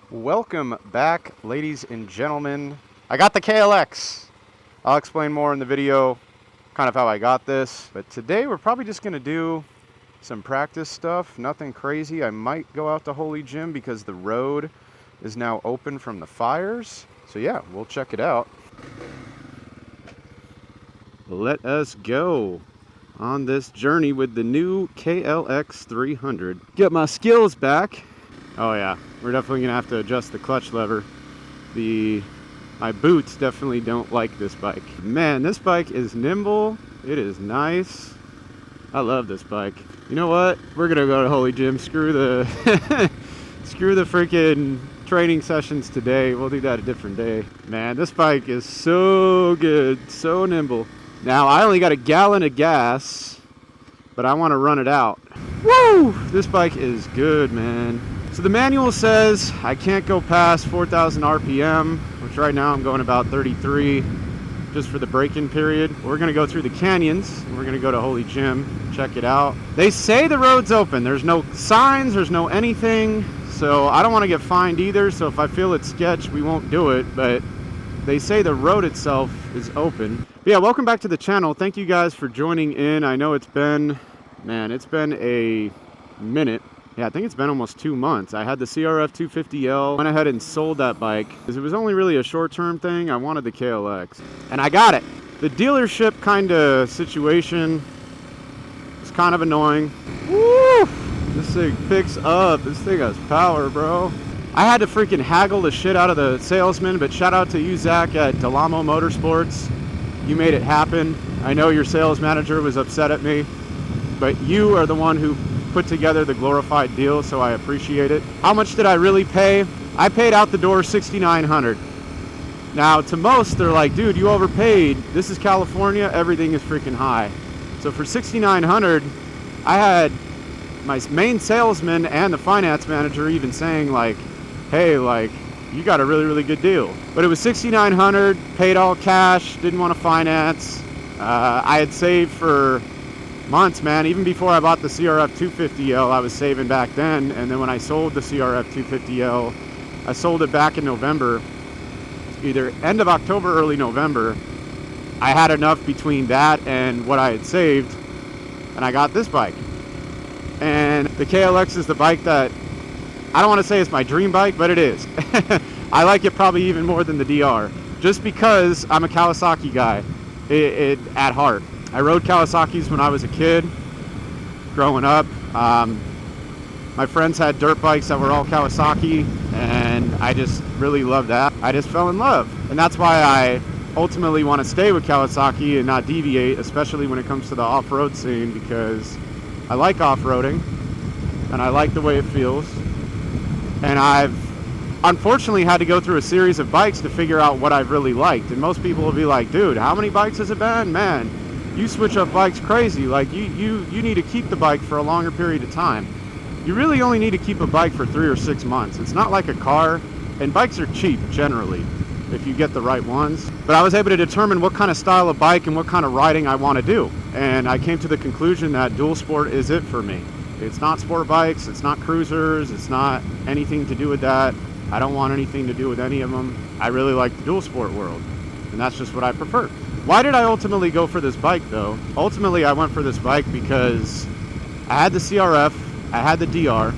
Welcome back, ladies and gentlemen. I got the KLX. I'll explain more in the video, kind of how I got this. But today we're probably just going to do some practice stuff, nothing crazy. I might go out to Holy Gym because the road is now open from the fires. So yeah, we'll check it out. Let us go on this journey with the new KLX 300. Get my skills back. Oh yeah, we're definitely gonna have to adjust the clutch lever. My boots definitely don't like this bike. Man, this bike is nimble. It is nice. I love this bike. You know what? We're gonna go to Holy Gym. Screw the screw the freaking training sessions today. We'll do that a different day. Man, this bike is so good, so nimble. Now I only got a gallon of gas, but I want to run it out. Woo! This bike is good, man. So the manual says I can't go past 4,000 RPM, which right now I'm going about 33 just for the break-in period. We're going to go through the canyons. We're going to go to Holy Gym, check it out. They say the road's open. There's no signs, there's no anything, so I don't want to get fined either, so if I feel it's sketch, we won't do it, but they say the road itself is open. But yeah, welcome back to the channel. Thank you guys for joining in. I know it's been a minute. Yeah, I think it's been almost 2 months. I had the CRF 250L, went ahead and sold that bike because it was only really a short-term thing. I wanted the KLX, and I got it. The dealership kind of situation is kind of annoying. Woo! This thing picks up. This thing has power, bro. I had to freaking haggle the shit out of the salesman, but shout out to you, Zach, at Delamo Motorsports. You made it happen. I know your sales manager was upset at me, but you are the one who put together the glorified deal, so I appreciate it. How much did I really pay? I paid out the door $6,900. Now, to most, they're like, dude, you overpaid. This is California. Everything is freaking high. So for $6,900, I had my main salesman and the finance manager even saying, like, hey, like, you got a really, really good deal. But it was $6,900, paid all cash, didn't want to finance. I had saved for months, man. Even before I bought the CRF 250L, I was saving back then. And then when I sold the CRF 250L, I sold it back in November, either end of October, early November. I had enough between that and what I had saved, and I got this bike. And the KLX is the bike that, I don't want to say it's my dream bike, but it is. I like it probably even more than the DR, just because I'm a Kawasaki guy at heart. I rode Kawasaki's when I was a kid, growing up. My friends had dirt bikes that were all Kawasaki, and I just really loved that. I just fell in love, and that's why I ultimately want to stay with Kawasaki and not deviate, especially when it comes to the off-road scene, because I like off-roading, and I like the way it feels. And I've unfortunately had to go through a series of bikes to figure out what I've really liked. And most people will be like, dude, how many bikes has it been? Man, you switch up bikes crazy. Like, you need to keep the bike for a longer period of time. You really only need to keep a bike for 3 or 6 months. It's not like a car, and bikes are cheap generally if you get the right ones. But I was able to determine what kind of style of bike and what kind of riding I want to do. And I came to the conclusion that dual sport is it for me. It's not sport bikes, it's not cruisers, it's not anything to do with that. I don't want anything to do with any of them. I really like the dual sport world, and that's just what I prefer. Why did I ultimately go for this bike though? Ultimately I went for this bike because I had the CRF, I had the DR,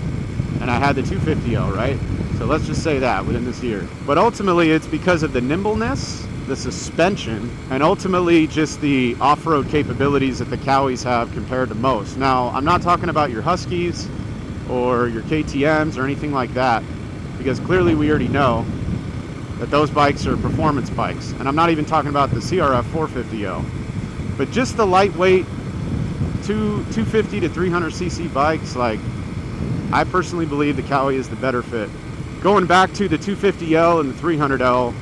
and I had the 250L, right? So let's just say that within this year. But ultimately it's because of the nimbleness, the suspension, and ultimately just the off-road capabilities that the Kawis have compared to most. Now, I'm not talking about your Huskies or your KTMs or anything like that, because clearly we already know that those bikes are performance bikes. And I'm not even talking about the CRF 450L. But just the lightweight 250 to 300cc bikes, like, I personally believe the Kawi is the better fit. Going back to the 250L and the 300L,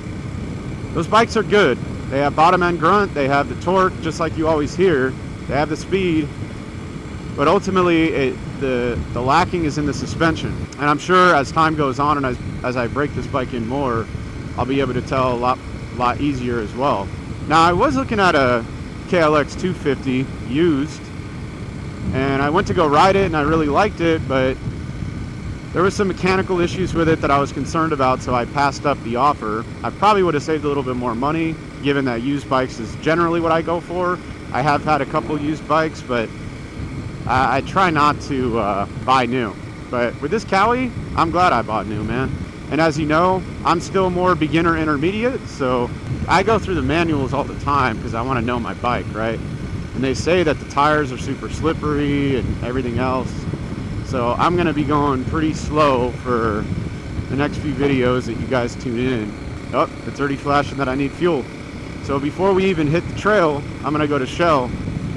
those bikes are good. They have bottom end grunt, they have the torque, just like you always hear. They have the speed, but ultimately the lacking is in the suspension. And I'm sure as time goes on and as I break this bike in more, I'll be able to tell a lot easier as well. Now, I was looking at a KLX 250 used, and I went to go ride it and I really liked it, but There was some mechanical issues with it that I was concerned about, so I passed up the offer. I probably would have saved a little bit more money, given that used bikes is generally what I go for. I have had a couple used bikes, but I try not to buy new. But with this Kawi, I'm glad I bought new, man. And as you know, I'm still more beginner intermediate, so I go through the manuals all the time because I want to know my bike, right? And they say that the tires are super slippery and everything else. So I'm going to be going pretty slow for the next few videos that you guys tune in. Oh, it's already flashing that I need fuel. So before we even hit the trail, I'm going to go to Shell.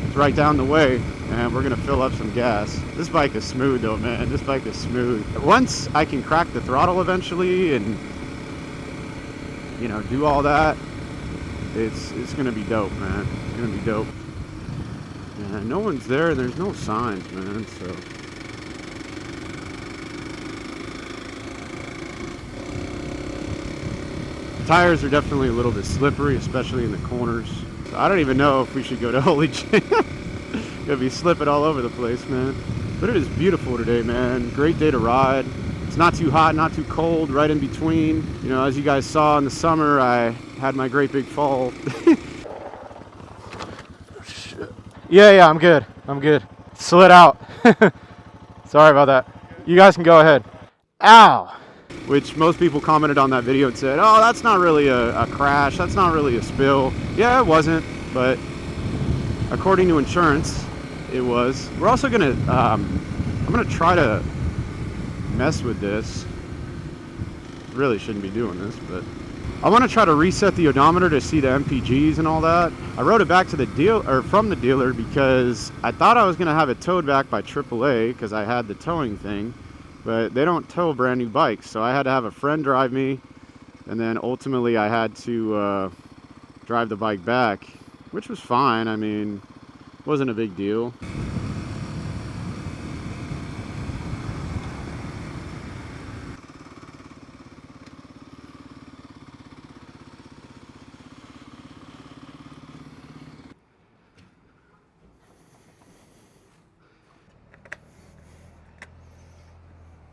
It's right down the way, and we're going to fill up some gas. This bike is smooth though, man. This bike is smooth. Once I can crack the throttle eventually and, you know, do all that, it's going to be dope, man. It's going to be dope. Yeah, no one's there. There's no signs, man, so... Tires are definitely a little bit slippery, especially in the corners. So I don't even know if we should go to Holy Jim. Gonna be slipping all over the place, man. But it is beautiful today, man. Great day to ride. It's not too hot, not too cold, right in between. You know, as you guys saw in the summer, I had my great big fall. Yeah, I'm good. I'm good. Slid out. Sorry about that. You guys can go ahead. Ow! Which most people commented on that video and said, oh, that's not really a crash, that's not really a spill. Yeah, it wasn't, but according to insurance, it was. We're also gonna, I'm gonna try to mess with this. Really shouldn't be doing this, but I want to try to reset the odometer to see the MPGs and all that. I wrote it back to the from the dealer because I thought I was gonna have it towed back by AAA because I had the towing thing. But they don't tow brand new bikes, so I had to have a friend drive me, and then ultimately I had to drive the bike back, which was fine. I mean, wasn't a big deal.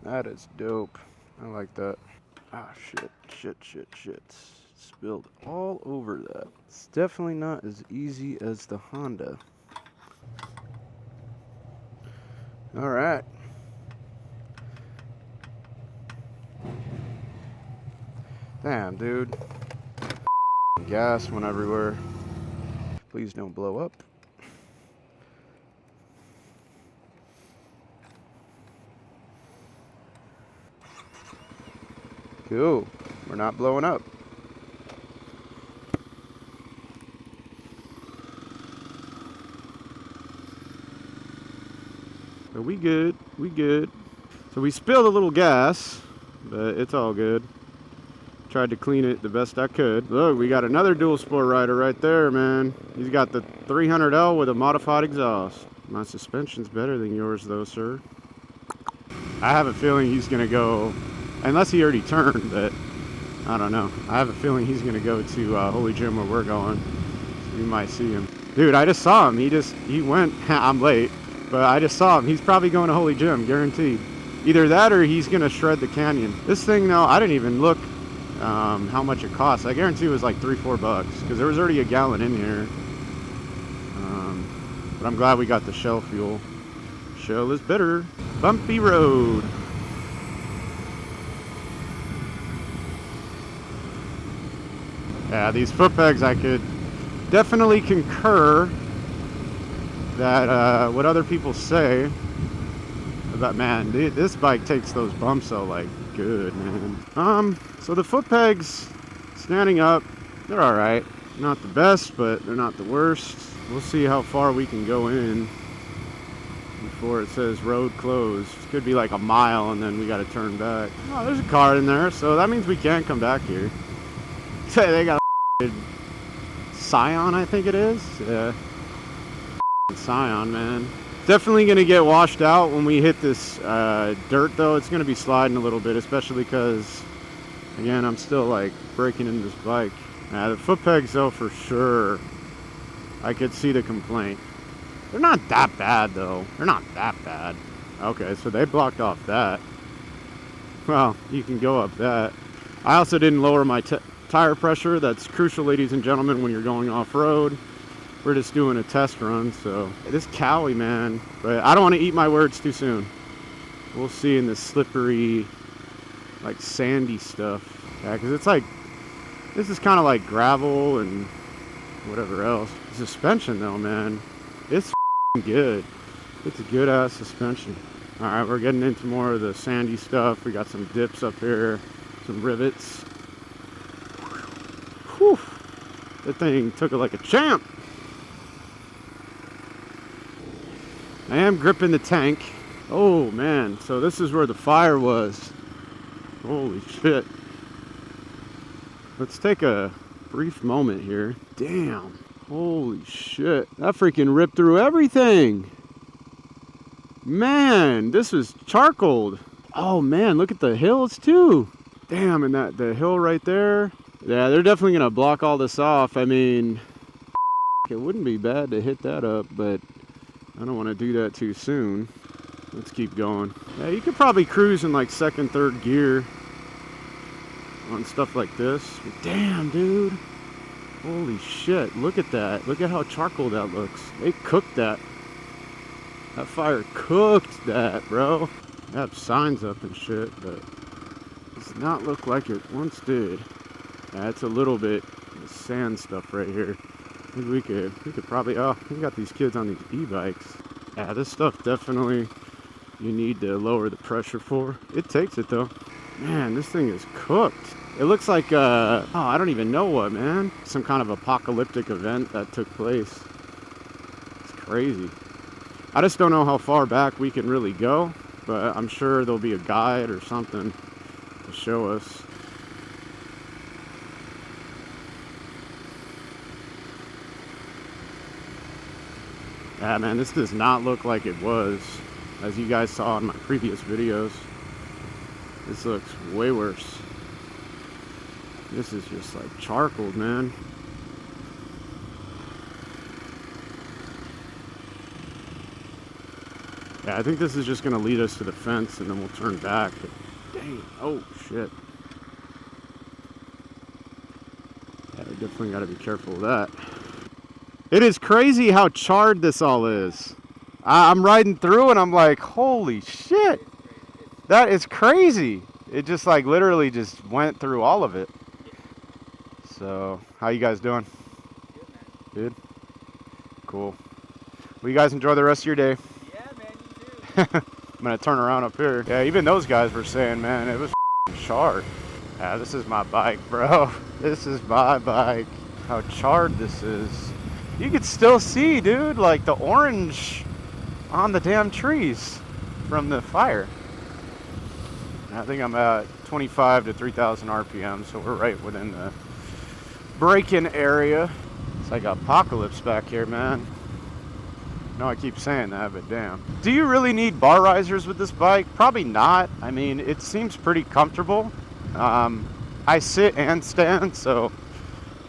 That is dope. I like that. Ah, shit. Spilled all over that. It's definitely not as easy as the Honda. All right. Damn, dude. Gas went everywhere. Please don't blow up. Cool. We're not blowing up. But we good. We good. So we spilled a little gas, but it's all good. Tried to clean it the best I could. Look, we got another dual sport rider right there, man. He's got the 300L with a modified exhaust. My suspension's better than yours though, sir. I have a feeling he's gonna go, unless he already turned, but I don't know. I have a feeling he's gonna go to Holy Jim where we're going. So we might see him. Dude, I just saw him. He went, I'm late, but I just saw him. He's probably going to Holy Jim, guaranteed. Either that or he's gonna shred the canyon. This thing though, I didn't even look how much it costs. I guarantee it was like $3-4 because there was already a gallon in here. But I'm glad we got the Shell fuel. Shell is better. Bumpy road. Yeah, these foot pegs, I could definitely concur that what other people say about, man, this bike takes those bumps out like good, man. So the foot pegs standing up, they're all right. Not the best, but they're not the worst. We'll see how far we can go in before it says road closed. It could be like a mile and then we got to turn back. Oh, there's a car in there, so that means we can't come back here. They got a Scion, I think it is. Yeah, Scion, man. Definitely gonna get washed out when we hit this dirt though. It's gonna be sliding a little bit, especially because, again, I'm still like breaking into this bike. The foot pegs though, for sure, I could see the complaint. They're not that bad though. They're not that bad. Okay, so they blocked off that. Well, you can go up that. I also didn't lower my tire pressure. That's crucial, ladies and gentlemen, when you're going off-road. We're just doing a test run, so this Kawi, man. But I don't want to eat my words too soon. We'll see in this slippery, like sandy stuff. Yeah, because it's like, this is kind of like gravel and whatever else. The suspension though, man, it's good. It's a good ass suspension. All right, we're getting into more of the sandy stuff. We got some dips up here, some rivets. Whew, that thing took it like a champ. I am gripping the tank. Oh man, so this is where the fire was. Holy shit. Let's take a brief moment here. Damn, holy shit. That freaking ripped through everything. Man, this was charcoaled. Oh man, look at the hills too. Damn, and the hill right there. Yeah, they're definitely gonna block all this off. I mean, it wouldn't be bad to hit that up, but I don't want to do that too soon. Let's keep going. Yeah, you could probably cruise in like second, third gear on stuff like this. But damn, dude. Holy shit, look at that. Look at how charcoal that looks. They cooked that. That fire cooked that, bro. They have signs up and shit, but it does not look like it once did. Yeah, it's a little bit sand stuff right here. We could probably, oh, we got these kids on these e-bikes. Yeah, this stuff definitely you need to lower the pressure for. It takes it though. Man, this thing is cooked. It looks like, oh, I don't even know what, man. Some kind of apocalyptic event that took place. It's crazy. I just don't know how far back we can really go, but I'm sure there'll be a guide or something to show us. Yeah, man, this does not look like it was, as you guys saw in my previous videos. This looks way worse. This is just like charcoaled, man. Yeah, I think this is just gonna lead us to the fence and then we'll turn back. But dang, oh shit. Yeah, we definitely gotta be careful of that. It is crazy how charred this all is. I'm riding through and I'm like, holy shit. That is crazy. It just like literally just went through all of it. So, how you guys doing? Good? Cool. Well, you guys enjoy the rest of your day. Yeah, man, you too. I'm gonna turn around up here. Yeah, even those guys were saying, man, it was charred. Yeah, this is my bike, bro. This is my bike. How charred this is. You could still see, dude, like the orange on the damn trees from the fire. I think I'm at 25 to 3,000 RPM, so we're right within the break-in area. It's like apocalypse back here, man. No, I keep saying that, but damn. Do you really need bar risers with this bike? Probably not. I mean, it seems pretty comfortable. I sit and stand, so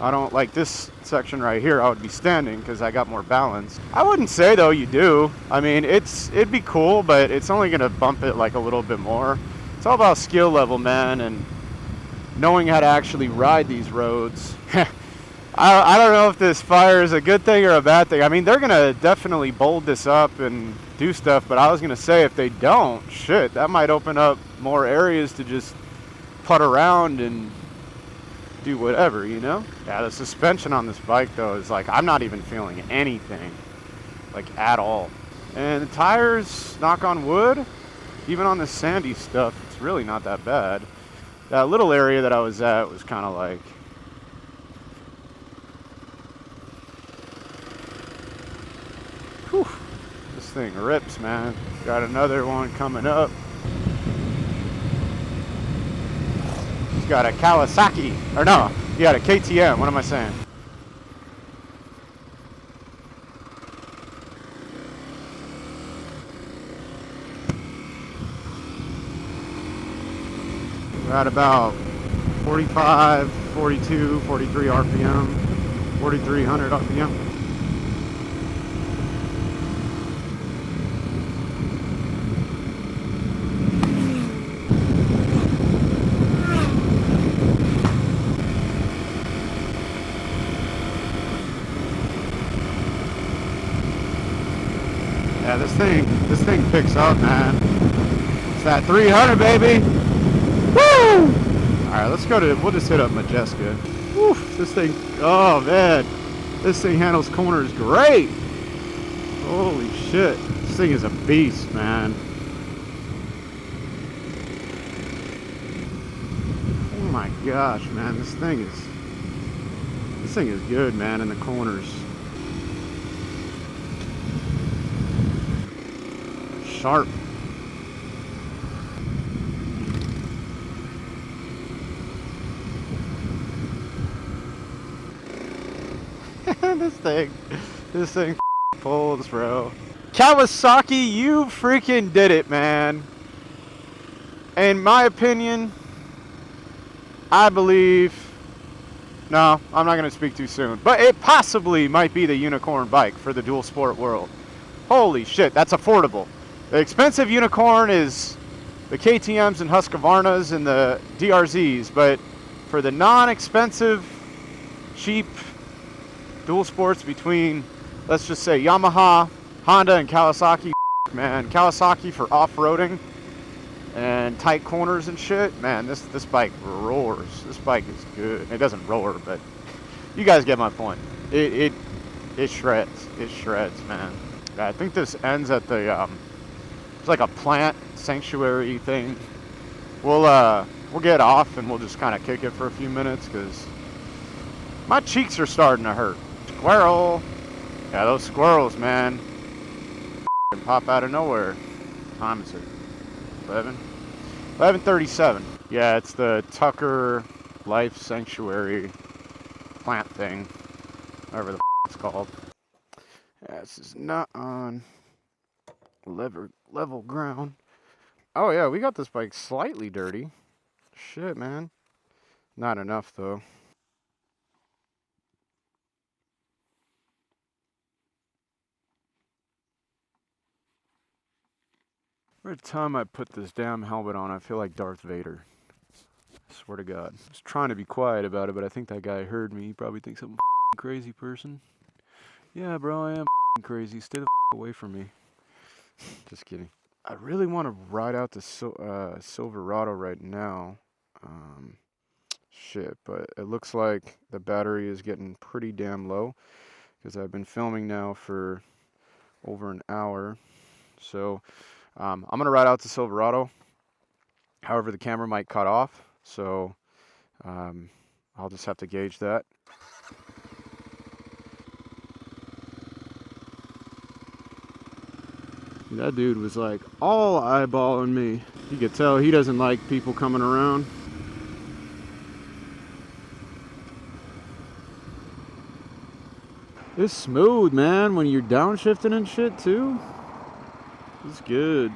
I don't like this section right here. I would be standing because I got more balance. I wouldn't say though you do. I mean, it'd be cool, but it's only gonna bump it like a little bit more. It's all about skill level, man, and knowing how to actually ride these roads. I don't know if this fire is a good thing or a bad thing. I mean, they're gonna definitely bold this up and do stuff, but I was gonna say if they don't, shit, that might open up more areas to just putt around and do whatever, you know? Yeah, the suspension on this bike though is like, I'm not even feeling anything, like at all. And the tires, knock on wood, even on the sandy stuff, it's really not that bad. That little area that I was at was kind of like, whew, this thing rips, man. Got another one coming up. He's got a Kawasaki, or no, he got a KTM, what am I saying? We're at about 45, 42, 43 RPM, 4,300 RPM. this thing picks up, man. It's that 300, baby. Woo! All right, let's go to. We'll just hit up Majeska. Woof, this thing. Oh man, this thing handles corners great. Holy shit, this thing is a beast, man. Oh my gosh, man, this thing is good, man, in the corners. Sharp. this thing pulls, bro. Kawasaki, you freaking did it, man. In my opinion, I believe, no, I'm not going to speak too soon, but it possibly might be the unicorn bike for the dual sport world. Holy shit, that's affordable. The expensive unicorn is the KTMs and Husqvarnas and the DRZs, but for the non-expensive, cheap dual sports between, let's just say, Yamaha, Honda, and Kawasaki, man, Kawasaki for off-roading and tight corners and shit, man, this bike roars. This bike is good. It doesn't roar, but you guys get my point. It shreds. It shreds, man. I think this ends at the it's like a plant sanctuary thing. We'll get off and we'll just kind of kick it for a few minutes because my cheeks are starting to hurt. Squirrel. Yeah, those squirrels, man, can pop out of nowhere. What time is it? 11:37. Yeah, it's the Tucker Life Sanctuary plant thing, whatever the it's called. Yeah, this is not on level ground. Oh yeah, we got this bike slightly dirty. Shit, man. Not enough though. Every time I put this damn helmet on, I feel like Darth Vader. I swear to God. I was trying to be quiet about it, but I think that guy heard me. He probably thinks I'm a crazy person. Yeah, bro, I am crazy. Stay the away from me. Just kidding. I really want to ride out to Silverado right now. Shit, but it looks like the battery is getting pretty damn low because I've been filming now for over an hour. So I'm going to ride out to Silverado. However, the camera might cut off, so I'll just have to gauge that. That dude was like all eyeballing me. You could tell he doesn't like people coming around. It's smooth, man, when you're downshifting and shit too. It's good.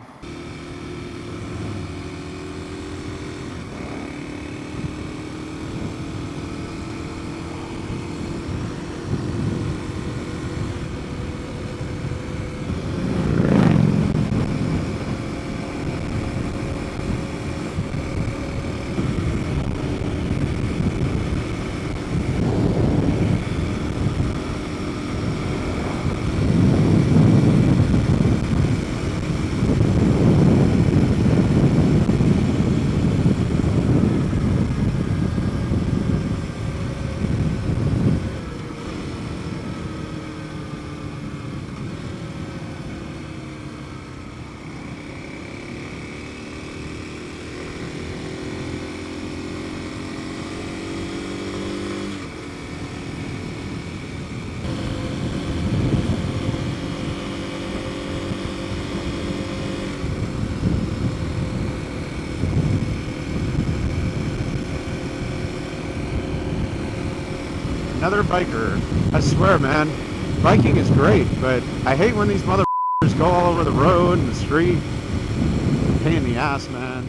Another biker. I swear, man, biking is great, but I hate when these motherfuckers go all over the road and the street. Pain in the ass, man.